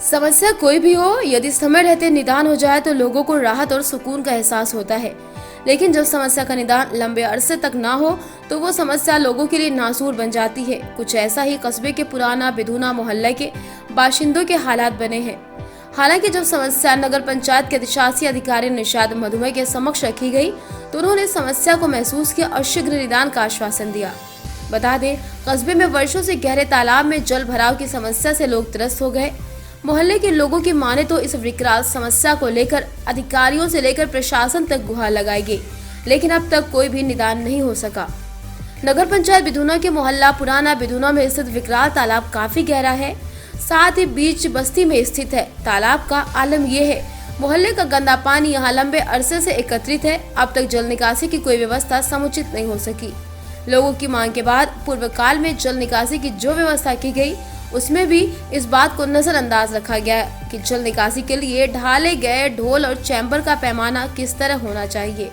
समस्या कोई भी हो, यदि समय रहते निदान हो जाए तो लोगों को राहत और सुकून का एहसास होता है। लेकिन जब समस्या का निदान लंबे अरसे तक ना हो तो वो समस्या लोगों के लिए नासूर बन जाती है। कुछ ऐसा ही कस्बे के पुराना बिधुना मोहल्ले के बाशिंदों के हालात बने हैं। हालांकि जब समस्या नगर पंचायत के अधिशासी अधिकारी निषाद मधुमेह के समक्ष रखी गई तो उन्होंने समस्या को महसूस किया और शीघ्र निदान का आश्वासन दिया। बता दें, कस्बे में वर्षों से गहरे तालाब में जल भराव की समस्या से लोग त्रस्त हो गए। मोहल्ले के लोगों की माने तो इस विकराल समस्या को लेकर अधिकारियों से लेकर प्रशासन तक गुहार लगाई गई, लेकिन अब तक कोई भी निदान नहीं हो सका। नगर पंचायत बिधुना के मोहल्ला पुराना बिधुना में स्थित विकराल तालाब काफी गहरा है, साथ ही बीच बस्ती में स्थित है। तालाब का आलम यह है, मोहल्ले का गंदा पानी यहाँ लंबे अरसे से एकत्रित है। अब तक जल निकासी की कोई व्यवस्था समुचित नहीं हो सकी। लोगों की मांग के बाद पूर्व काल में जल निकासी की जो व्यवस्था की गई उसमें भी इस बात को नजरअंदाज रखा गया कि जल निकासी के लिए ढाले गए ढोल और चैम्बर का पैमाना किस तरह होना चाहिए।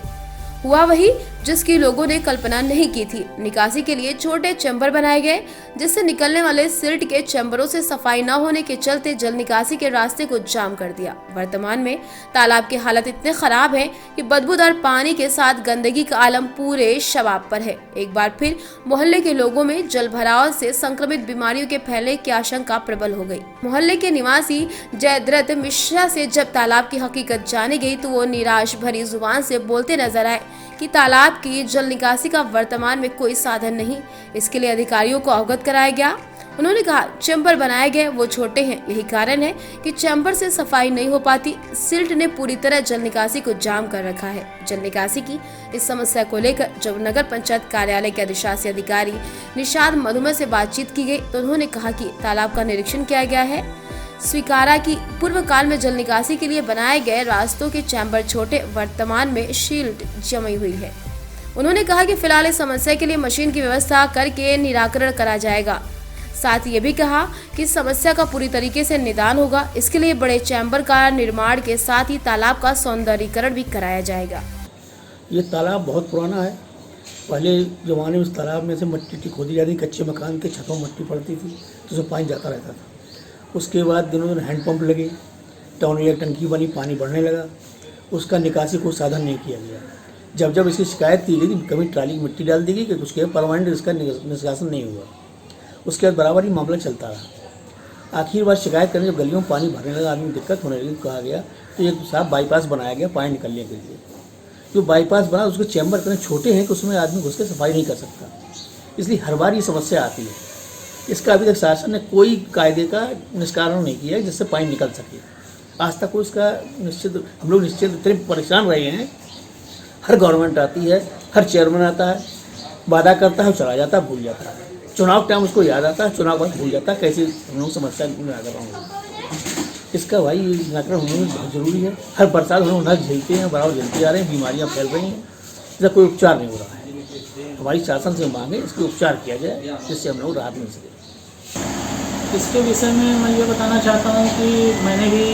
हुआ वही जिसकी लोगों ने कल्पना नहीं की थी। निकासी के लिए छोटे चैम्बर बनाए गए, जिससे निकलने वाले सिल्ट के चैम्बरों से सफाई न होने के चलते जल निकासी के रास्ते को जाम कर दिया। वर्तमान में तालाब की हालत इतने खराब है कि बदबूदार पानी के साथ गंदगी का आलम पूरे शबाब पर है। एक बार फिर मोहल्ले के लोगों में जल भराव से संक्रमित बीमारियों के फैलने की आशंका प्रबल हो गई। मोहल्ले के निवासी जयद्रथ मिश्रा से जब तालाब की हकीकत जानी गई तो वो निराश भरी जुबान से बोलते नजर आए कि तालाब की जल निकासी का वर्तमान में कोई साधन नहीं। इसके लिए अधिकारियों को अवगत कराया गया। उन्होंने कहा, चैम्बर बनाए गए वो छोटे हैं, यही कारण है कि चैम्बर से सफाई नहीं हो पाती। सिल्ट ने पूरी तरह जल निकासी को जाम कर रखा है। जल निकासी की इस समस्या को लेकर जब नगर पंचायत कार्यालय के अधिशासी अधिकारी निषाद मधुमेह से बातचीत की गई तो उन्होंने कहा कि तालाब का निरीक्षण किया गया है। स्वीकारा कि पूर्व काल में जल निकासी के लिए बनाए गए रास्तों के चैम्बर छोटे, वर्तमान में शील्ड जमी हुई है। उन्होंने कहा कि फिलहाल इस समस्या के लिए मशीन की व्यवस्था करके निराकरण करा जाएगा। साथ ये भी कहा कि इस समस्या का पूरी तरीके से निदान होगा। इसके लिए बड़े चैम्बर का निर्माण के साथ ही तालाब का सौंदर्यीकरण भी कराया जाएगा। ये तालाब बहुत पुराना है। पहले ज़माने में इस तालाब में से मिट्टी खोदी जाती, कच्चे मकान के छतों में मिट्टी पड़ती थी तो उसमें पानी जाता रहता था। उसके बाद दिनों दिन हैंडपम्प लगे, टाउन एरिया टंकी बनी, पानी बढ़ने लगा। उसका निकासी को साधन नहीं किया गया। जब जब इसकी शिकायत की गई कभी ट्राली की मिट्टी डाल दी गई कि उसके परमानेंट इसका निष्कासन नहीं हुआ। उसके बाद बराबर ही मामला चलता रहा। आखिर बार शिकायत करने जब गलियों में पानी भरने लगा, आदमी दिक्कत होने लगी, कहा गया तो एक साफ बाईपास बनाया गया पानी निकलने के लिए। जो बाईपास बना उसके चैम्बर इतने छोटे हैं कि उसमें आदमी घुस के सफाई नहीं कर सकता, इसलिए हर बार ये समस्या आती है। इसका अभी तक शासन ने कोई कायदे का निष्कारण नहीं किया जिससे पानी निकल सके। आज तक उसका हम लोग निश्चित इतने परेशान रहे हैं। हर गवर्नमेंट आती है, हर चेयरमैन आता है, वादा करता है, चला जाता है, भूल जाता है। चुनाव टाइम उसको याद आता है, चुनाव बाद भूल जाता है। कैसे हम लोग समस्या में आ रहा इसका भाई निराकरण होना बहुत ज़रूरी है। हर बरसात हम लोग नल झेलते हैं, बराबर झेलते जा रहे हैं, बीमारियाँ फैल रही हैं, इसका कोई उपचार नहीं हो रहा है। हमारी शासन से मांग है इसका उपचार किया जाए जिससे हम लोग राहत मिल सके। इसके विषय में मैं ये बताना चाहता हूँ कि मैंने भी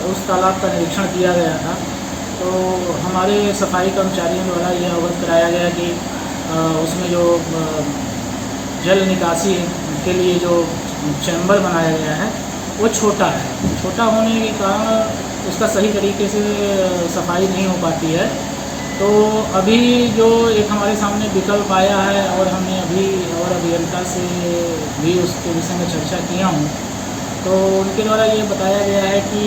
उस तालाब का निरीक्षण किया गया था, तो हमारे सफाई कर्मचारियों द्वारा यह अवगत कराया गया कि उसमें जो जल निकासी के लिए जो चैम्बर बनाया गया है वो छोटा है। छोटा होने के कारण उसका सही तरीके से सफाई नहीं हो पाती है। तो अभी जो एक हमारे सामने विकल्प आया है और हमने अभी और अभियंता से भी उसके विषय में चर्चा किया हूँ, तो उनके द्वारा ये बताया गया है कि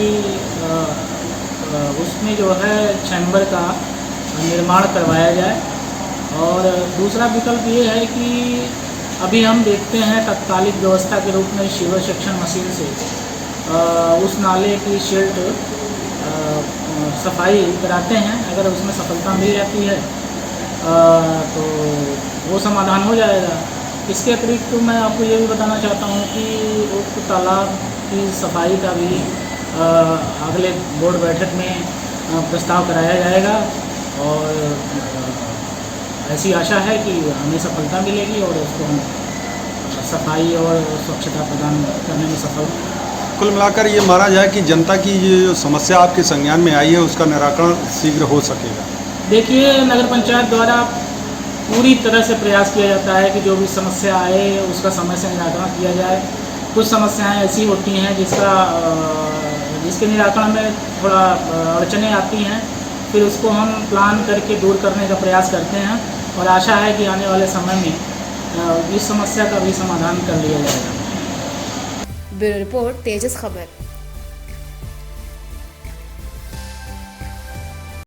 उसमें जो है चैम्बर का निर्माण करवाया जाए। और दूसरा विकल्प ये है कि अभी हम देखते हैं तत्कालिक व्यवस्था के रूप में सीवर सेक्शन मशीन से उस नाले की शील्ड सफाई कराते हैं। अगर उसमें सफलता मिल जाती है तो वो समाधान हो जाएगा। इसके अतिरिक्त तो मैं आपको ये भी बताना चाहता हूँ कि उक्त तालाब की सफाई का भी अगले बोर्ड बैठक में प्रस्ताव कराया जाएगा और ऐसी आशा है कि हमें सफलता मिलेगी और उसको हम सफाई और स्वच्छता प्रदान करने में सफल। कुल मिलाकर ये माना जाए कि जनता की ये जो समस्या आपके संज्ञान में आई है उसका निराकरण शीघ्र हो सकेगा। देखिए, नगर पंचायत द्वारा पूरी तरह से प्रयास किया जाता है कि जो भी समस्या आए उसका समय से निराकरण किया जाए। कुछ समस्याएं ऐसी होती हैं जिसके निराकरण में थोड़ा अड़चनें आती हैं, फिर उसको हम प्लान करके दूर करने का प्रयास करते हैं और आशा है कि आने वाले समय में इस समस्या का भी समाधान कर लिया जाएगा। ब्यूरो रिपोर्ट, तेजस खबर।